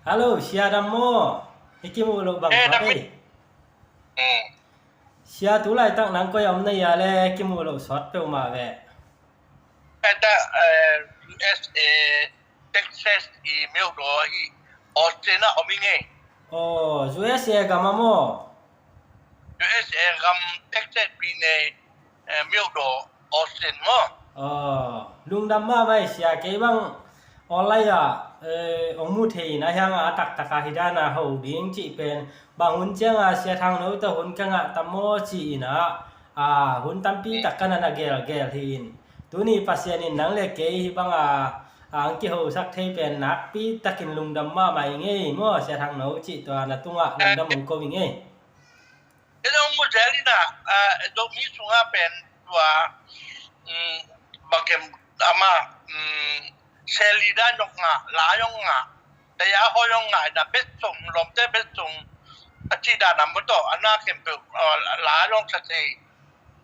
Halo, Sia Dammo. Iki mo lo bang David. pare. Sia tu lai tak nang ko yam na ya le ki mo lo sot pe ma ve. Ada USA, Texas, email do Austin na ominge. Oh, US ya gama mo. USA ram Texas pine mail do Austin mo. Oh, lung dam ma mai sia ke bang online ya ong mu thei na yang a tak taka hidana ho ding chi pen bang hun chang a sia thang no ta hun ka nga tam mo chi na hun tam pi tak kana na gel hin tu ni pasien in nang le ke hi bang ang ki ho sak thei pen nak pi takin lung dam ma mai nge mo sia thang no chi to na tunga lung dam ong ko wi nge Ito mo jali na do mi sunga pen tua bakem ama selida nyok nga la yong nga taya ho yong nga na besong lom te besong achi da nam to ana kem pe la yong sa te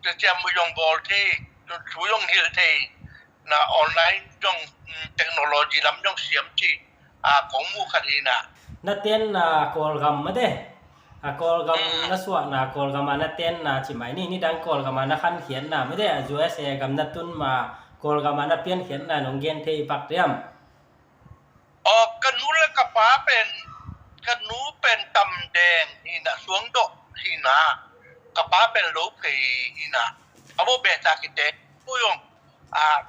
จะจะมือยองบอลที่ชูยองฮิลที่นะออนไลน์ยองเทคโนโลยีล้ำยองเสียมที่ของมูคดีนะ na ten na kol gam ma de kol gam na suwa na kol gam na ten na chi mai ni dang kol gam na khan khian na me de US gam na tun ma kol gam na pian khian na nong gen thei pak riam ออกกันนู้นกับป้าเป็นกันนู้เป็นตำแดงนี่นะสวงดอกที่นะกับป้าเป็นโลเพนี่นะเอาโบเบจากิเตผู้ยง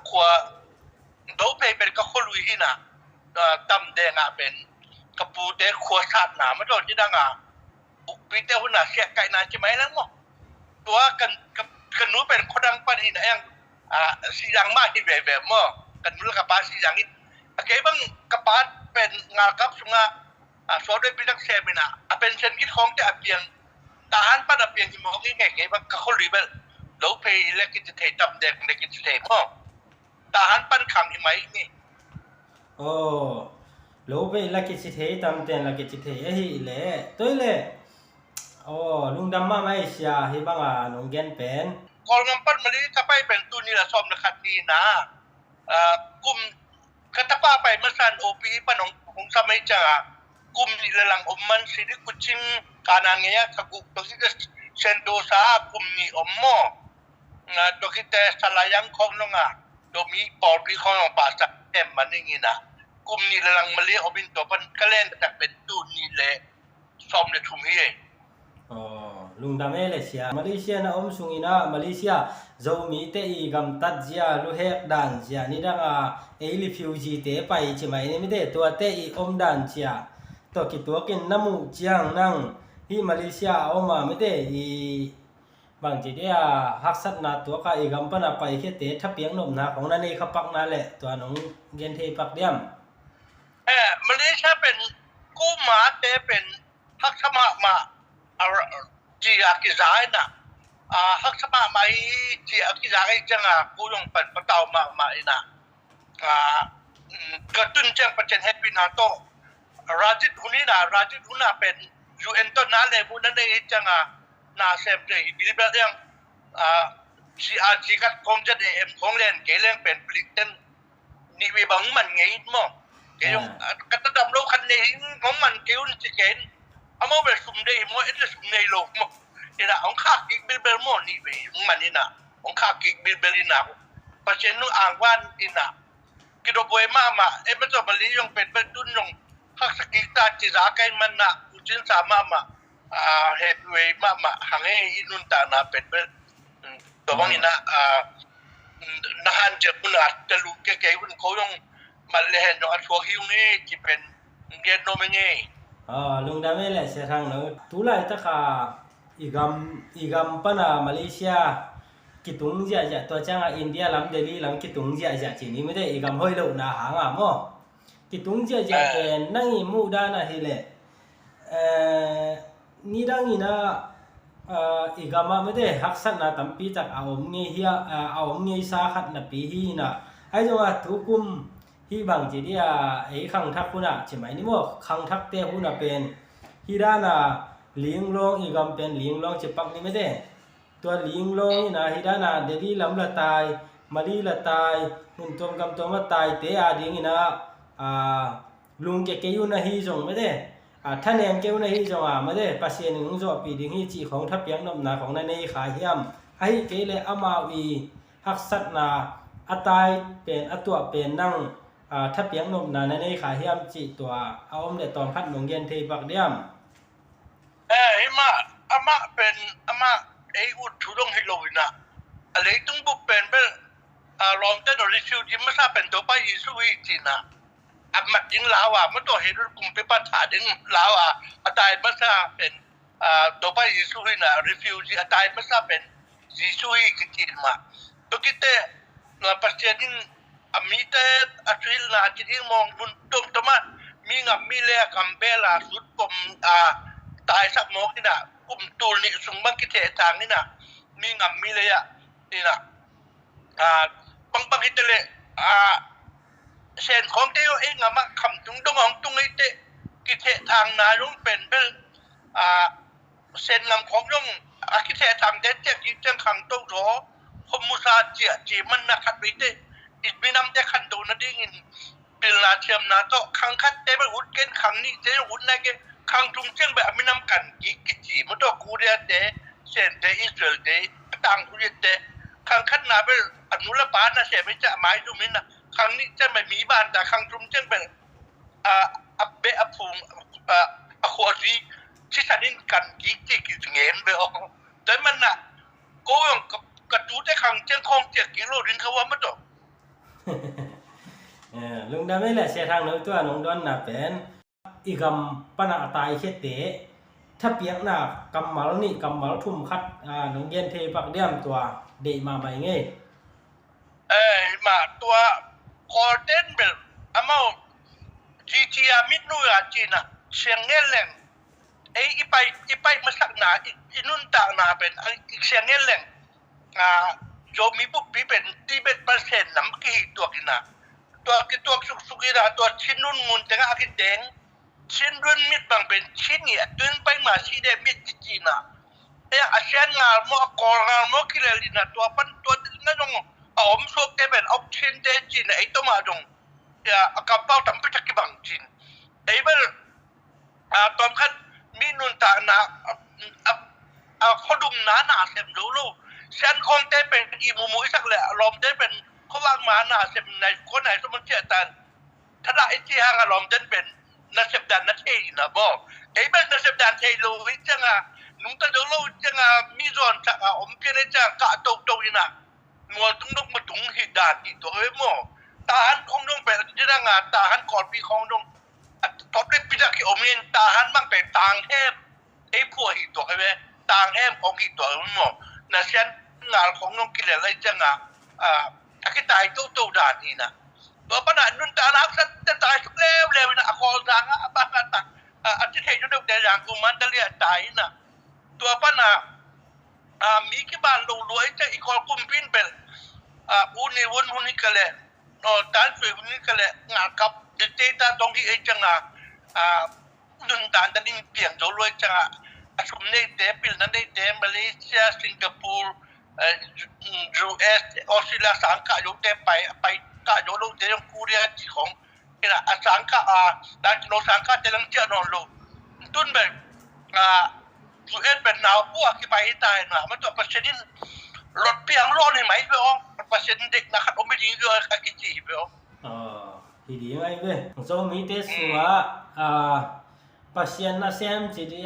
ขวโลเพเป็นก็คนลุยที่นะตำแดงเป็นกระปูเตขวสัตว์นะไม่โดนที่ดังอุปปิเตหุ่นนะเสียไก่นะใช่ไหมแล้วมั้งตัวกันนู้เป็นคนดังปานที่นะยังสีดังมากที่แบบมั้งกันนู้กับป้าสีดังนี่ Kaya bang kapat pen ngakap sunga sore bilang semina apen sen git hong te apiang tahan pa apiang mo ngi ngai kaya bang kakol ribel lo pe lekit te tam dek lekit te mo tahan pan khang hi mai ni oh lo be la ki chi thei tam ten la ki chi thei hi le toi le oh lung dam ma mai sia hi bang nong gen pen kol ngampan mali kapai pen tu ni la som na khati na kum katapa pa masan opi panong kung sa may tsa kum nilalang umman sili kuching kanan niya kaguk to si sendo sa kum ni ommo nga dokite salayang kong no nga domi polri kong no pasa em maningina kum nilalang mali obin to pan kalen tak pentu nile som le thumhi oh lung dam e le sia Malaysia na sung ina Malaysia zo mi te I gam tat zia lu hek dan zia ni dang refugee te pai chi mai ni mi de to te I dan chia to ki to kin namu chiang nang hi Malaysia ma mi de bang ji dia hak sat na to ka I gam pa na pai ke te tha piang nom naของna nei khapak na le to nong gen the pak diam มาเลเซียเป็นกู้มาแต่เป็นฮักสมามาจีอากิซายนะฮักสมามาจีอากิซายจังกู้ยงเป็นปะเตามาอินะกระตุ้นจังประเทศเฮปินาโตราจิตหุนีนะราจิตหุนาเป็นยูเอ็นต้นนั่นเลยบุนั้นได้จังนาเซมเลยบิลเบลยังจีกัดคงจะได้เอ็มคงเล่นเกเล่นเป็นผลิตเต้นนี่มีบางมันไงมั้ง Kayong katadam lo kan nei ngom keun chicken amo be sumde mo ite sumnei lo mo ina ong kha gig bil mo ni be man ina ong kha gig bil ina pa chen nu ang wan ina kido boy mama e be to bali yong pen be dun yong hak sakik ta chi za kai man na uchin sa mama he we mama hange inun ta na pen be to bang ina nahan je puna telu ke un ko yong malehen no atwa hiu ni chi pen ngen no menge lung dam e le sia thang no tu lai ta kha igam pa na Malaysia kitung ja ja to chang India lam Delhi lam kitung ja ja chi ni me de igam hoi lo na ha nga mo kitung ja ja ke nang I mu da na hi le ni dang I na igama me de hak sat na tam pi tak aom nge hia aom nge sa khat na pi hi na ai jo tu kum hi bang ji dia khang thak huna chi mai ni mo khang thak te huna pen hi da na ling long I gam pen ling long chi pak ni me de to ling long ni na hi da na de di lam la tai mali la tai hun tom gam tom ma tai te ding ina ลุงเกยูนะฮีจงไม่ได้ท่านเองเกยูนะฮีจงไม่ได้ปัสเซียนงจอปีดิ่งฮีจีของทับยังนมนาของนันในขาเฮียมให้เกเลอามาวีฮักษัตนาอัตายเป็นอัตัวเป็นนั่งทับยังนมนาในขาเฮียมจีตัวเอาอมเดตอนคัดหลงเย็นเทปักเดียมอามาเป็นอามาอุดทุรงฮิโลวินะอะไรตุ้งบุเป็นเป็นรอมเต้นริฟิวจิมาซาเป็นตัวไปยิสุวิจินะมัดยิงลาวมันตัวเห็นกุมเปปัถาดิงลาวตายมาซาเป็นตัวไปยิสุวินะริฟิวจิตายมาซาเป็นยิสุวิจิมาตัวกิเตเราปัจจัยนี้มีแต่อัศวินนาจิตมองบุญตุมตมามีงับมีเล่กัมเบลาสุดปมตายสักโมกนี่นะกุมตูนี่สุงบังกิเตทางนี่นะมีงับมีเลยนี่นะบางฮิตเลยเส้นของเดียวเองมาคำตุงตรงของตุงไอเตกิเตทางนาลุงเป็นเส้นลำของลุงกิเตทางเด็ดเจ็กยิ่งขังตู้โถคมมุสาจีมันนักขัดวิเตอีกมีน้ำเด็กขันตูนั่นเองเป็นนาเทียมนาโตขังขัดเตเป็นหุ่นเก่งขังนี้เจ้าหุ่นนั่นเองขังจุงเจ้งแบบมีน้ำกันกิจีมันตัวกูเดียเตเส้นเตอิสราเอลเตต่างกูเดียเตขังขัดนาเป็นอนุรักษ์บ้านนะเสียไม่จะหมายดูมินนะขังนี้จะไม่มีบ้านแต่ขังจุงเจ้งเป็นเบะภูมิขวดที่ที่ฉันนี่กันกิเงินไปอ๋อแต่มันน่ะโกงกระดูได้ขังเจ้งคง7 กิโลดินเขาว่ามันตัวลุงดำไม่แหละเสียทางนึกตัวน้องดอนน่ะเป็นอีกำปนาตายเช็ดเตะถ้าเปียกน่ะกำมาแล้วนี่กำมาแล้วทุ่มคัดน้องเย็นเทปักเดียมตัวเดมาใหม่ไงมาตัวคอเดนเบลอามาจีมิดนู่นจีน่ะเสียงเงี้ยแหลงอีไปมาสักหนาอีนุ่นต่างนาเป็นอีเสียงเงี้ยแหลงโยมีปุ๊บปีเป็นที่เป็น%น้ำกี่ตัวกินนะตัวสุกินะตัวชิ้นนุ่นมุนแต่ก็อากิเดงชิ้นรุ่นมิดบางเป็นชิ้นเนี่ยตื่นไปมาชีเดมิดจีน่ะอาเซียนงานมอกอลงานมอกิเลลินะตัวปั้นตัวนั่นตรงอมสุกเตเป็นออกชิ้นเดจีน่ะตัวมาตรงกระเป๋าทำไปจากกี่บางจีนเบลตอนขั้นมีนุ่นต่างนาเขาดุมหนาเสียมรู้เส้นคงเตเป็นอีมูสักแหละลมเตเป็นเขาวางมาหนาเสียมในคนไหนสมมติเจตันถ้าได้ที่ห่างลมเตเป็นนักเสพดันนักเทนะบอกเป็นนักเสพดันเทลูวิจังนุ่งตะดูจังมีส่วนจากอมเพียงจังกะตกนี่นะงัวตุ้งมาตุ้งหิดานอีตัวโม่ตาหันคงต้องเป็นที่งานตาหันก่อนปีคงต้องทบได้ปีจากที่อมเงินตาหันบ้างเป็นต่างแทบพวกอีตัวไหมต่างแทบของอีตัวโม่นะเช่นงานของน้องกิเลสอะไรจังคิดตายตู้ด่านนี่นะตัวปัญหานุ่นตานักจะตายทุกเร็วนะคอทางบ้านต่างอาจจะเห็นอยู่ในอย่างกูมันจะเรียกตายนะตัวปัญหามีกี่บ้านรวยจะอีกคนกุมพินเป็นอุนิวุนหุนิกะเลยการช่วยหุนิกะเลยงานกับเดต้าตรงที่จังนุ่นตาดันนิ่งเปลี่ยนรวยจังสมเด็จเดปิลนั่นได้มาเลเซียสิงคโปร์US ออสเตรเลียสังกัดอยู่เต็มไปก็อยู่ลูกเดียวคูเรียจีของนี่นะสังกัดด้านโลสังกัดเดลังเจ้านอนลูกตุนแบบUS เป็นหนาวพวกที่ไปตายนะมันตัวประเด็นรถเพียงร้อนไหมพี่อ๋อประเด็นเด็กนะครับผมไม่ดีเลยอากิจิพี่อ๋อทีดีไงเว้ยโซมีเตสัวประเด็นน่ะเซมจีดี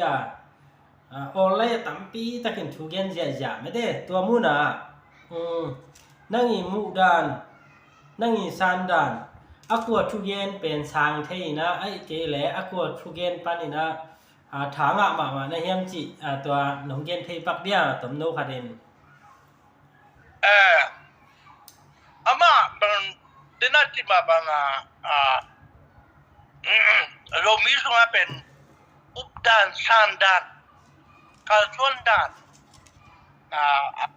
โอเล่ตั้มปีตะกินทุกอย่างจะไม่ได้ตัวมูน่ะนั่งอีมูดานนั่งอีซานดานอากวดทุกอย่างเป็นสางเทนะไอ้เกล่อากวดทุกอย่างปานี่นะถางมาในเฮียมจิตัวน้องเกนเทปักเดียตมโนคาเดนอามาบังเดน่าจิมาบังเรามีส่วนเป็นอุปดานซานดานการส่วนด้าน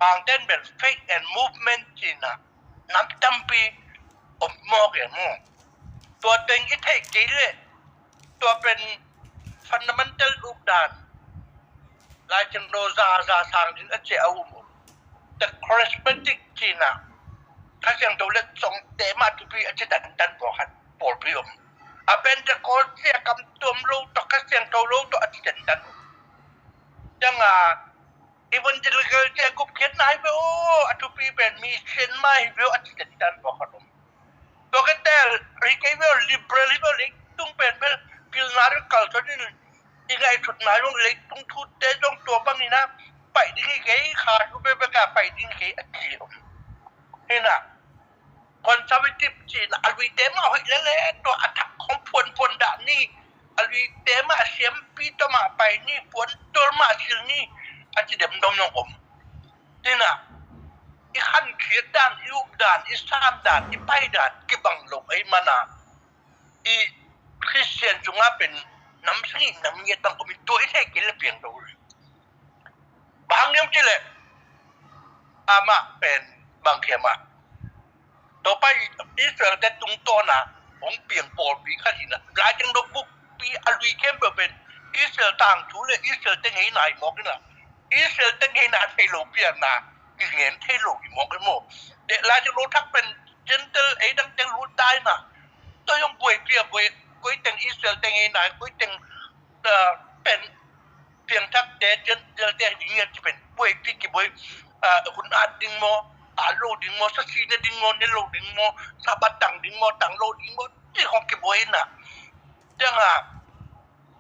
บางเด่นเป็น fake and movement จีน่ะนับตั้มปีอมมอกอย่างมั่วตัวเต็งอิเทกีเลยตัวเป็น fundamental อุปดานลายจังโรซาสางถึงเจ้าอุโมแต่ charismatic จีน่ะถ้าอย่างตัวเล็กส่งเตมาทุกปีอาจจะดันบอกหัดปวดพิม เป็นจะโกเสียกำตัวมลูตกเสียงตัวลูตัวอธิษฐานจังevangelical เจ้ากุบเขียนนายไปโอ้อทุปีเป็นมีเช่นไม่เวลอธิษฐานบอกเขาตัวก็แต่ริกเวล liberal เล็กต้องเป็นพิลนาร์กัลตัวนี้ยังไงสุดนายต้องเล็กต้องทุดเต้ต้องตัวบางนี่นะไปดิ้งไงขาดกูไปประกาศไปดิ้งไงอธิษฐานเห็นนะคนสวิติจีนอวิเตมาหอยเล่ตัวอัฐของพลด่านนี่อวิเตมาเสียมปีตัวมาไปนี่พลตัวมาชิลนี่อาจจะเดิมดมน้องผมนี่นะอีขันเขียดด่านอีอุกด่านอีสามด่านอีไปด่านกีบังลงไอ้มานาอีคริสเตียนจงอาเป็นน้ำสิ่งน้ำเงี้ยตั้งก็มีตัวไอ้แท้กินแล้วเปลี่ยนตัวเลยบางเนี่ยมันเลยอามาเป็นบางเขมาต่อไปอิสราเอลแต่ตรงตัวนะผมเปลี่ยนปอดปีข้าศึกนะหลายจังดบุกปีอลุยเข้มเป็นอิสราเอลต่างทุเลยอิสราเอลตั้งไงนายมอกนะอิสราเอลตั้งไงนายเทโลเปียนะกิเงินเทโลอีมอกกันหมดเด็กหลายจังรู้ทักเป็นเจนเตอร์ไอ้ดังจังรู้ได้นะตัวยังป่วยเปียป่วยกุยตั้งอิสราเอลตั้งไงนายกุยตั้งเป็นเพียงทักเดจนเดจเงี้ยจะเป็นป่วยที่กี่ป่วยคุณอาดิงโมlo ding mo sa sina ding mo ni lo ding mo sa batang ding mo tang lo ding mo ti kong kibuhay na janga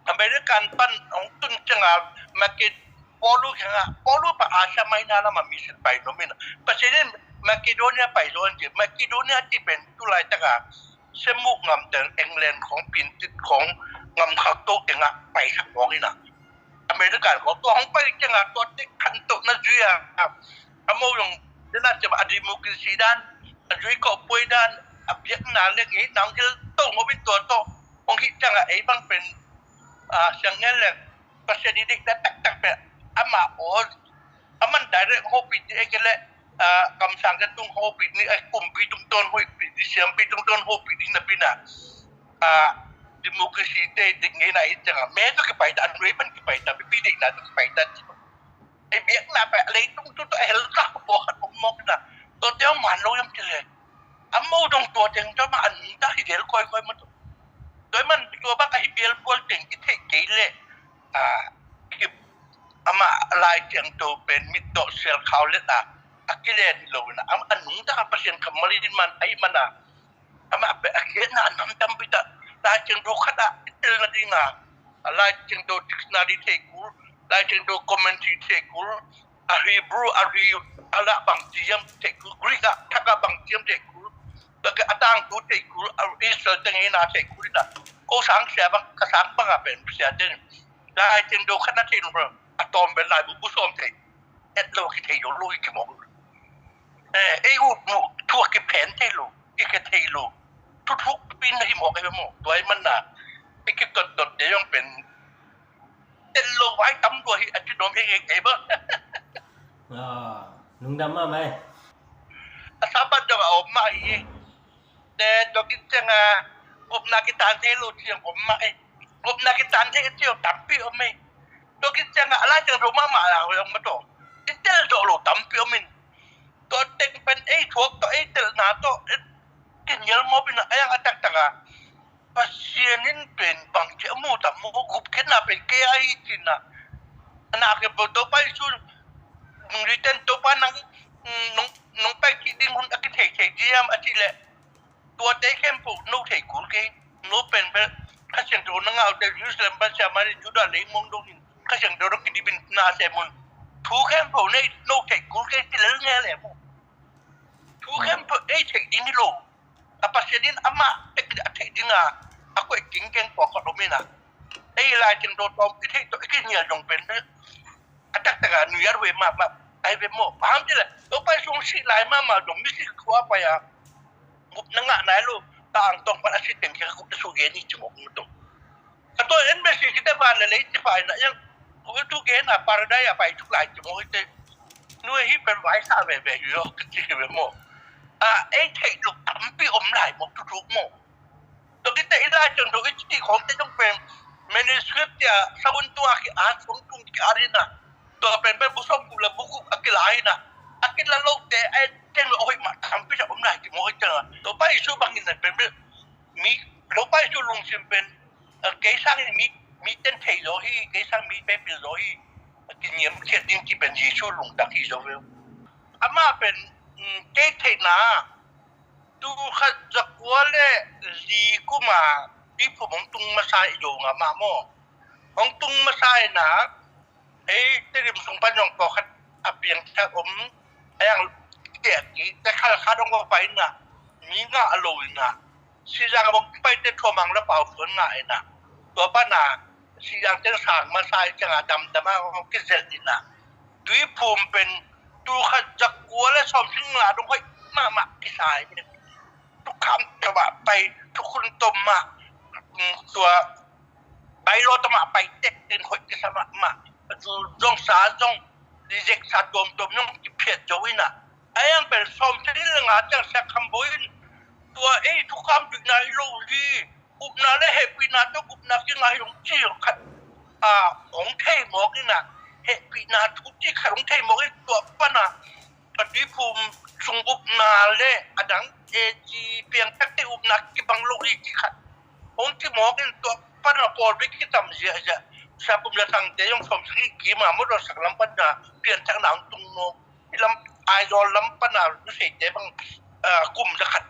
American pan ang tun janga makit polu pa Asia may na la mamisil pa no min pasinin Macedonia pa lo anji Macedonia ti ben tulay taga semuk ngam teng England ของปินติดของงำขักโตจังอ่ะไปสักบอกนี่นะอเมริกันของตัวของไปจังอ่ะตัวติดขันโตนะเจียครับอโมยงน่าจะมาดิโมคราซีด้านจุยก็ป่วยด้านเบียกนาเรื่องนี้นังจะต้องมาเป็นตัวโตองคิดจังไอ้บางเป็นเสียงเงี้ยแหละประเทศนี้เด็กได้ตักแบบมาโอ้มันได้เรื่องโฮปิดไอ้กันแหละคำสั่งกันตรงโฮปิดนี่ไอ้กลุ่มปีตรงต้นโฮปิดเสียงปีตรงต้นโฮปิดนี่นะพี่น่ะดิโมคราซีเด็กนี้นะจังแม้จะไปด้านเรมันไปด้านพี่เด็กนะต้องไปด้านไอ้เบียกนาไปอะไรต้องตัวเฮลซ่าบอกผมมองนะตัวเดียวมันรู้ยังเลยมูตรงตัวเจงจะมาอันได้เดี๋ยวค่อยๆมันโดยมันตัวบ้าไอ้เบียร์บอลเต็งที่เทเกเลยคือมาลายเจียงตัวเป็นมิดโตเซลเขาเลยนะกิเลสโลนะอันนู้นถ้าประเทศขมรินมันไอ้มันนะมาเป็นอาเขียนนั้นน้ำจำปีตาลายเจียงตัวขนาดเจอนาดีนะลายเจียงตัวดิกนาดีเทกูลายเจียงตัวคอมเมนต์เทกูฮีบรูala bang tiam teku grika taka bang tiam teku daga atang tu teku Israel tengai na teku na ko sang sia bang kasang bang apen sia den da tin do khana tin bro atom ben lai bu som te et lo ki te yo lo ki mo u mu tu ki pen te lo ki te loทุกๆปีในหมอกไอ้หมอกตัวไอ้มันน่ะไอ้คิดตดๆเดี๋ยวยังเป็นเต้นโลไว้ตำตัวที่อาจจะโดนเองไอ้บ้าลุงดำมาไหม sabat daw umma de dokin tanga upna kitan telo tiyang umma upna kitan telo tampi umme dokin tanga ala tang rumah ma la yang mato itel do lo tampi ummin to tek pen thuok to tel na to kinyal mo pina ayang atak tanga pasienin pen bang che mu ta mo gup kena pen ke ai tina na ke boto pa isu ngritan to pa nang nungไปกินหุ่นอักเทกเทกเยี่ยมอาทิตย์แหละตัวเด็กเข้มปุ๊นู้เทกกูเกนู้เป็นข้าเสียงโดนนั่งเอาแต่ยูสเลมบัสมาในจุดอะไรมองดูนี่ข้าเสียงโดนกินดิบินนาเซมุนทูเข้มปุ๊ในนู้เทกกูเกที่เรื่องเงี้ยแหละปุ๊ทูเข้มปุ๊เทกดินนี่โลapa sedin ama tek tek dinga aku king pokok domina la jeng do tom itu nya dong pen atak taga nuyar we ma ai we mo paham je la to pa sung si lai ma dong mi si ko apa ya ngup nanga nai lu tang tong pa si teng ka ku su ge ni chmo to to embassy kita ba la le ti pa na yang ko tu ge na paradise pa tu lai chmo te nuôi hi pen vai sa ve yo ki we mo ấy thầy lục tắm bị ốm lại một chút chút một tôi cái tay ra trường tôi chỉ có cái trong phần manuscript ya sau tua cái xuống tung cái arena tôi bên bên bút xong cũng là bút cái lại nè cái là lâu để anh trên là ôi mà tắm bị ốm lại thì mỗi giờ tôi bay số bằng này bên bên mi lo pa chu lung sim pen ke sang mi ten thei lo hi ke sang mi pe pil lo hi ki niam che ding ki pen ji chu lung tak hi zo ve ama pen ke thei na tu kha zakwale li kuma pi phu mong tung ma sai yo nga ma mo ong tung ma sai na te rim sung pan yong po khat apiang tha ayang te ki te kha dong ko pai na mi nga aloi na si jang mong pai te thomang la pau phun nga na to pa na si jang te sang ma sai changa dam dama ong ki zel na tui phum pen tu kha zakwale som sing la dong khoi ma ki saiทุกคำจะว่าไปทุกคนตมมาตัวใบรถมาไปเด็กเดินหดที่สมัครมาดูจ้องสาจ้องดิเจกสาดมน้องกิเพียรจวินะไอ้ยังเป็นสมที่เรื่องอาจังสักคำบุญตัวทุกคำอยู่ในโลกนี้อุปนาได้เหตุปีนาต้องอุปนาที่ไงหลงจี้ขัดของเทหมอกนี่นะเหตุปีนาทุกที่ขัดของเทหมอกนี่ตัวป้านะปฏิภูมิสงอุปนาเล่อดังจีเพียงแค่ที่อุปนักที่บางโลกอีกขัดองค์ที่หมอกันตัวปัญหาปอดวิกฤตต่ำเสียจะชาบุญละสังเตยงสมศรีกีมาเมื่อเราสักลำปัญหาเปลี่ยนจากหนังตุงโนที่ลำไอรอนลำปัญหารู้สึกเจ๊บางกลุ่มจะขัด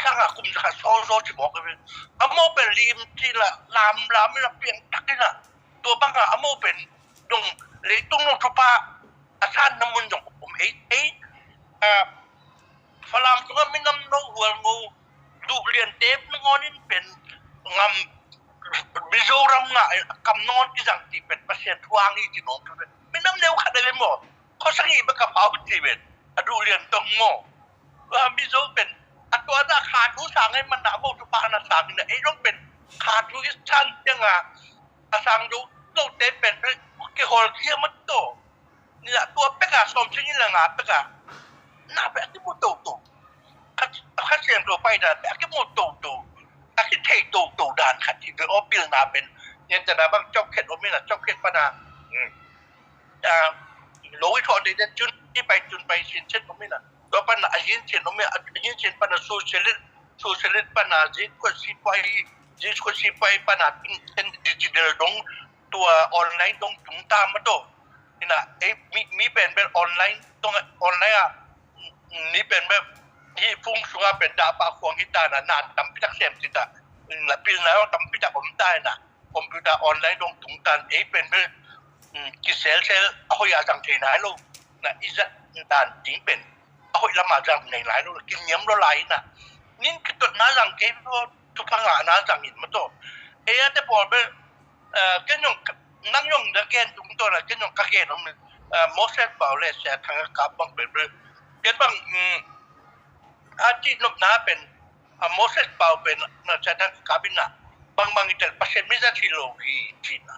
ข้างกลุ่มจะขัดโซ่ที่หมอกันเป็นอโมเป็นริมที่ละลามไม่ละเปลี่ยนตักนี่นะตัวบางอโมเป็นดงเลยตุ้งลงทุปะอาชาน้ำมันดงผมฝรั่งก็ไม่นำโน้หัวงูดูเรียนเทปนึกว่านี่เป็นงำบิโซรัมงะกำนอนที่สังติเป็นประเทศทวางนี่จีนงกันไม่นำเร็วขัดเลยมั้งเขาสังอีมันกับเขาจีเป็นดูเรียนตรงโง่ว่าบิโซเป็นตัวน่าขาดรู้สั่งให้มันหนาโมตุปานาสั่งเนี่ยต้องเป็นขาดรู้อิสชันยังไงสั่งรู้โลกเทปเป็นเกี่ยวกับเที่ยวมันโตนี่แหละตัวเป็กอะสมชื่อนี่แหละงะเป็กอะน่าแปลกที่มุดโตข้าเสียงตัวไปนะแปลกที่มุดโตอาคิเทโตด่านขัดที่โอปิลนาเป็นเนี่ยจะนะบางจอบเข็ดโอมินะจอบเข็ดปนาโลวิทอนเดนจุนที่ไปจุนไปสินเช่นโอมินะตัวปนายินเช่นโอมิยินเช่นปนาโซเชียลิสปนาจีก็สิไปปนาเป็นดิจิทัลดงตัวออนไลน์ดงถุงตามมาโตนี่นะมีเป็นออนไลน์ตรงออนไลน์นี่เป็นแบบที่ฟุ้งสุงเป็นดาปาควงกิตานะนานทำพิทักษ์เสียมจิตาหลังปีแล้วทำพิทักษ์ผมได้นะคอมพิวเตอร์ออนไลน์ตรงถุงกันเป็นแบบกิเซลเอาอยากจังเทนายลูกนะอีสัตด่านจริงเป็นเอาละมาจังในหลายลูกกินเยี่ยมละลายนะนี่คือตัวน้าจังเก็บทุกพังหาน้าจังหินมาโตแต่พอเป็นก็ยังนั่งยองเด็กเกนตุงตัวนะก็ยังกักเกนน้องนึงโมเสสเปล่าเลยเสียทางกับบางเป็นเกิดบางอาชีพนกน้าเป็นโมเสสเปล่าเป็นน่าจะทางกับบินนะบางอิตาลีpasienไม่จะที่โลกีจีน่ะ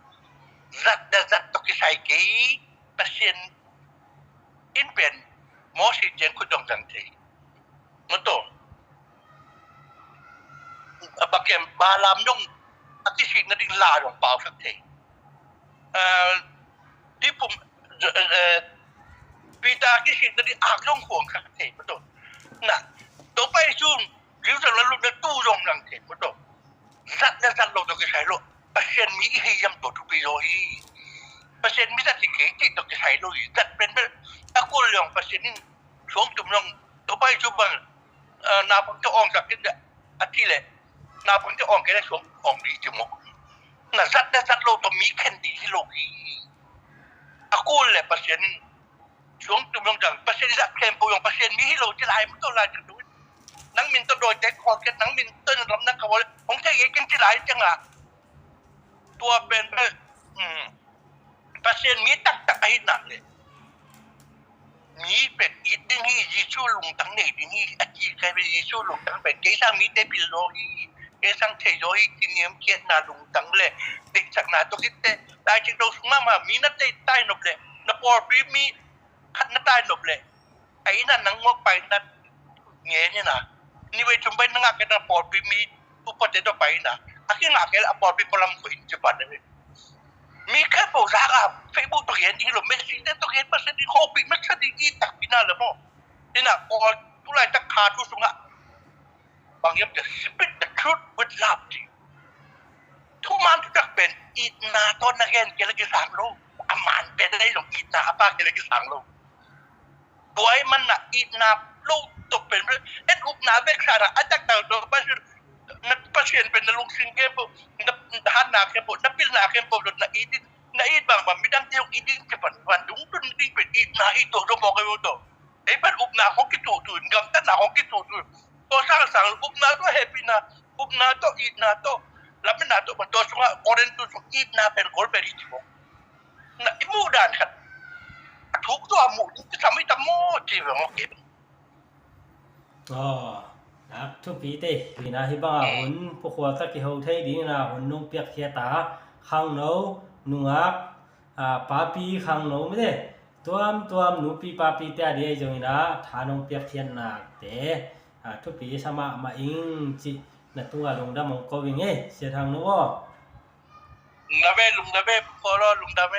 zat to kisai ki pasien in pen mo si jen ku dong jang ti moto abakem balam dong ati si na ding la dong pau sak ti di pum pita ki si na di ak dong huang sak ti moto na to pai sun riu sa la lu na tu dong jang ti moto zat lo to kisai lo pasien mi hiyam to tu pi loi pasien mi ta ti ke to kisai loi zat pen be aku leong pasien ni chuang tum long to pai chu bang na pang to ong sak tin da ati le na pang to ong ke da chuang ong di chu mo na zat lo to mi ken di lo ki aku le pasien ni chuang tum long jang pasien zat ken po yong pasien mi lo ti lai mo to lai chu nang min to doi te kho ke nang min to lam na ka wo ong te ye ken ti lai chang aตัวเป็นpasienมีตักไอ้หนักเลยมีเป็นอีดิ้งที่ยิชูลุงตั้งเนี่ยดิ้งที่อาจีใครเป็นยิชูลุงตั้งเป็นเกสังมีได้พิโลฮีเกสังเทโยฮีกินเยี่ยมเกียรนาลุงตั้งเลยเด็กจากนาตัวคิดเตะได้จริงเราสมมามีนัดได้ใต้หนบเลยนับปอร์ปีมีขัดนัดใต้หนบเลยไอ้นั่นนังงอกไปนัดเงี้ยนี่นะนี่ไปจุ่มไปนังงักกันนับปอร์ปีมีอุปเทศไปนะakhirnya ngakil apor pi kolam ko cepat ni mi ka po sa ka Facebook to yan ilo message to yan pa sa di copy message di itak pinala mo ina ko tulay ta kha tu sunga บางอย่างจะ speak the truth with love จริงทุกมันจะเป็นอีนาต้นนักเรียนเกลกิสังโลอามันเป็นได้หรอกอีนาป้าเกลกิสังโลบวยมันน่ะอีนาโลตกเป็นเอ็ดอุปนาเบกชาระอาจจะแต่ตัวปัจจุนักปัจจุบันเป็นลุงสิงเกปุนับทหารนาเกปุนับพิลนาเกปุนับอีดินับอีบางบางไม่ดังเดียวอีดิจะเป็นวันดุงตุนดิ้งเป็นอีนาอีตัวเราบอกกันว่าตัวไอ้เป็นอุปนาของกิจตุนกำตัดนาของกิจตุนตัวสร้างสังอุปนาตัวเฮปินาอุปนาตัวอีนาตัวแล้วไม่นาตัวมันตัวสว่าออเรนตุสอีนาเป็นโกลเบริจิโมนะอิมูดานครับทุกตัวหมู่จะทำให้ตะโมจีบของเก็บอ๋อนักทุกปีเต้ปีน่าฮิบังหุ่นพวกเขาตะกี้เขาเที่ยดีนะหุ่นนุ่งเปียกเขียตาข้างโน้นุ่งอักปาปีข้างโน้ไม่ได้ตัวหนูปีปาปีเตะเดียจงนะทานุ่งเปียกเขียนหนักเต้ทุกปีสมามาอิงจีนัตัวลงดำมงกวิ่งเสียทางโน้นาเวลุงนาเวพอรอลุงนาเว